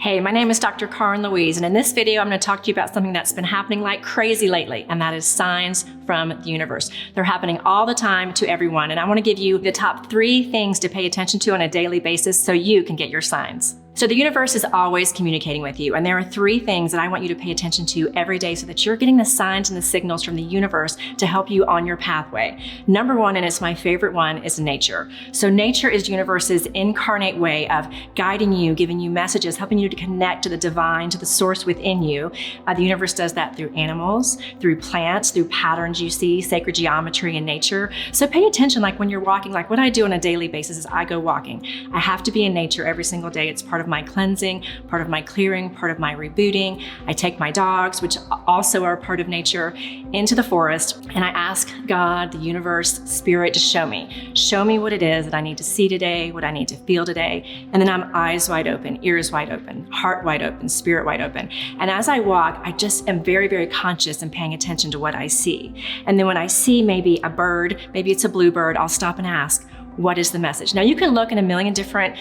Hey, my name is Dr. Karin, and in this video, I'm going to talk to you about something that's been happening like crazy lately, and that is signs from the universe. They're happening all the time to everyone, and I want to give you the top 3 things to pay attention to on a daily basis so you can get your signs. So the universe is always communicating with you, and there are 3 things that I want you to pay attention to every day so that you're getting the signs and the signals from the universe to help you on your pathway. Number 1, and it's my favorite one, is nature. So nature is universe's incarnate way of guiding you, giving you messages, helping you to connect to the divine, to the source within you. The universe does that through animals, through plants, through patterns you see, sacred geometry in nature. So pay attention, like when you're walking, like what I do on a daily basis is I go walking. I have to be in nature every single day. It's part of my cleansing, part of my clearing, part of my rebooting. I take my dogs, which also are part of nature, into the forest, and I ask God, the universe, spirit to show me what it is that I need to see today, what I need to feel today. And then I'm eyes wide open, ears wide open, heart wide open, spirit wide open. And as I walk, I just am very, very conscious and paying attention to what I see. And then when I see maybe a bird, maybe it's a bluebird, I'll stop and ask, what is the message? Now you can look in a million different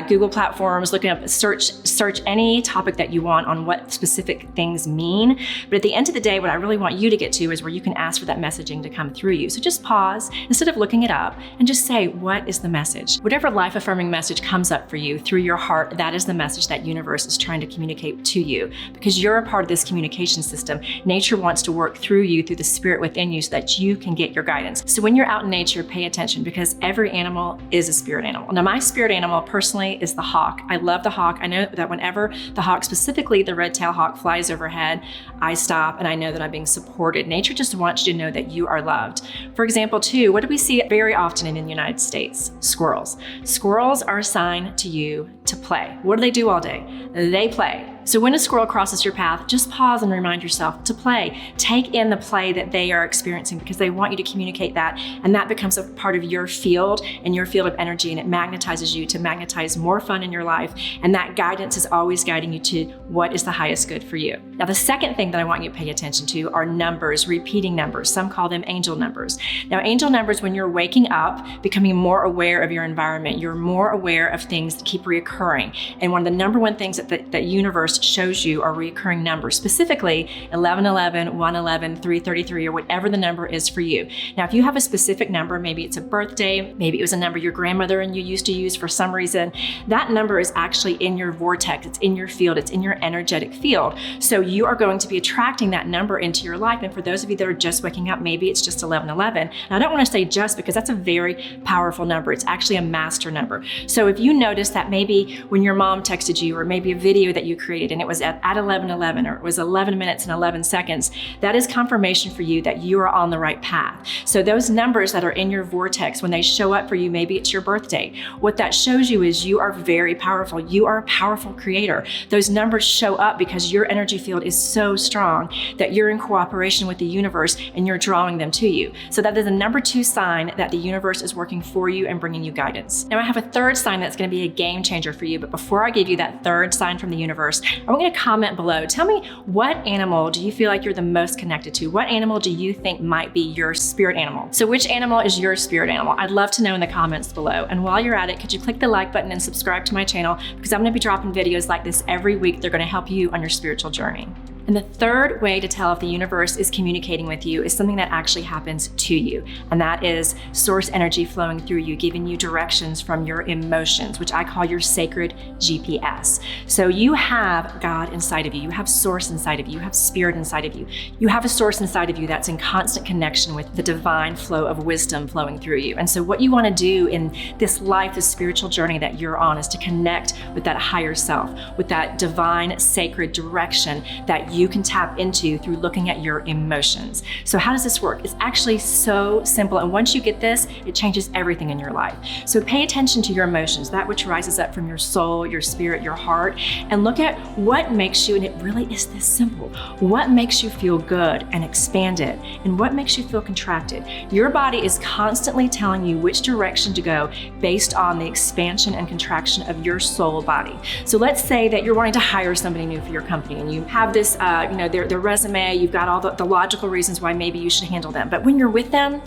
Google platforms, looking up, search any topic that you want on what specific things mean. But at the end of the day, what I really want you to get to is where you can ask for that messaging to come through you. So just pause instead of looking it up and just say, what is the message? Whatever life-affirming message comes up for you through your heart, that is the message that universe is trying to communicate to you, because you're a part of this communication system. Nature wants to work through you, through the spirit within you, so that you can get your guidance. So when you're out in nature, pay attention, because every animal is a spirit animal. Now, my spirit animal personally is the hawk. I love the hawk. I know that whenever the hawk, specifically the red-tailed hawk, flies overhead, I stop and I know that I'm being supported. Nature just wants you to know that you are loved. For example, too, what do we see very often in the United States? Squirrels. Squirrels are assigned to you to play. What do they do all day? They play. So when a squirrel crosses your path, just pause and remind yourself to play. Take in the play that they are experiencing, because they want you to communicate that, and that becomes a part of your field and your field of energy, and it magnetizes you to magnetize more fun in your life, and that guidance is always guiding you to what is the highest good for you. Now, the second thing that I want you to pay attention to are numbers, repeating numbers. Some call them angel numbers. Now, angel numbers, when you're waking up, becoming more aware of your environment, you're more aware of things that keep reoccurring, and one of the number 1 things that universe shows you are recurring numbers, specifically 1111, 111, 333, or whatever the number is for you. Now, if you have a specific number, maybe it's a birthday, maybe it was a number your grandmother and you used to use for some reason, that number is actually in your vortex, it's in your field, it's in your energetic field. So you are going to be attracting that number into your life. And for those of you that are just waking up, maybe it's just 1111. And I don't want to say just, because that's a very powerful number. It's actually a master number. So if you notice that maybe when your mom texted you, or maybe a video that you created and it was at 11:11, or it was 11 minutes and 11 seconds, that is confirmation for you that you are on the right path. So those numbers that are in your vortex, when they show up for you, maybe it's your birthday, what that shows you is you are very powerful. You are a powerful creator. Those numbers show up because your energy field is so strong that you're in cooperation with the universe and you're drawing them to you. So that is a number 2 sign that the universe is working for you and bringing you guidance. Now, I have a 3rd sign that's going to be a game changer for you, but before I give you that 3rd sign from the universe, I want you to comment below. Tell me, what animal do you feel like you're the most connected to? What animal do you think might be your spirit animal? So which animal is your spirit animal? I'd love to know in the comments below. And while you're at it, could you click the like button and subscribe to my channel, because I'm going to be dropping videos like this every week. They're going to help you on your spiritual journey. And the 3rd way to tell if the universe is communicating with you is something that actually happens to you. And that is source energy flowing through you, giving you directions from your emotions, which I call your sacred GPS. So you have God inside of you. You have source inside of you. You have spirit inside of you. You have a source inside of you that's in constant connection with the divine flow of wisdom flowing through you. And so what you want to do in this life, this spiritual journey that you're on, is to connect with that higher self, with that divine, sacred direction that you can tap into through looking at your emotions. So how does this work? It's actually so simple. And once you get this, it changes everything in your life. So pay attention to your emotions, that which rises up from your soul, your spirit, your heart, and look at what makes you, and it really is this simple, what makes you feel good and expanded, and what makes you feel contracted. Your body is constantly telling you which direction to go based on the expansion and contraction of your soul body. So let's say that you're wanting to hire somebody new for your company, and you have this their resume, you've got all the logical reasons why maybe you should handle them. But when you're with them,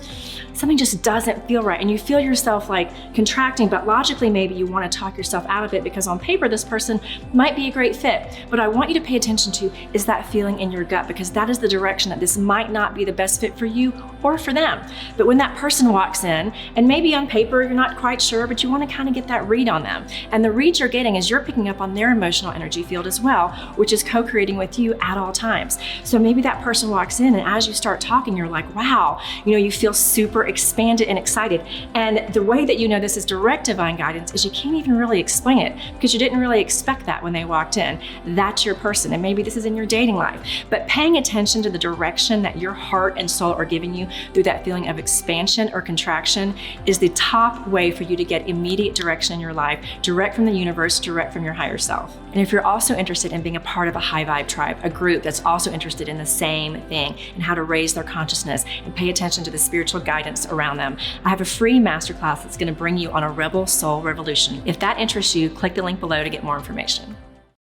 something just doesn't feel right, and you feel yourself like contracting, but logically maybe you want to talk yourself out of it because on paper this person might be a great fit. What I want you to pay attention to is that feeling in your gut, because that is the direction that this might not be the best fit for you or for them. But when that person walks in, and maybe on paper you're not quite sure, but you want to kind of get that read on them, and the read you're getting is you're picking up on their emotional energy field as well, which is co-creating with you at all times. So maybe that person walks in, and as you start talking, you're like, wow, you feel super expanded and excited. And the way that you know this is direct divine guidance is you can't even really explain it, because you didn't really expect that when they walked in. That's your person, and maybe this is in your dating life. But paying attention to the direction that your heart and soul are giving you through that feeling of expansion or contraction is the top way for you to get immediate direction in your life, direct from the universe, direct from your higher self. And if you're also interested in being a part of a high vibe tribe, a group that's also interested in the same thing and how to raise their consciousness and pay attention to the spiritual guidance around them, I have a free masterclass that's going to bring you on a rebel soul revolution. If that interests you, click the link below to get more information.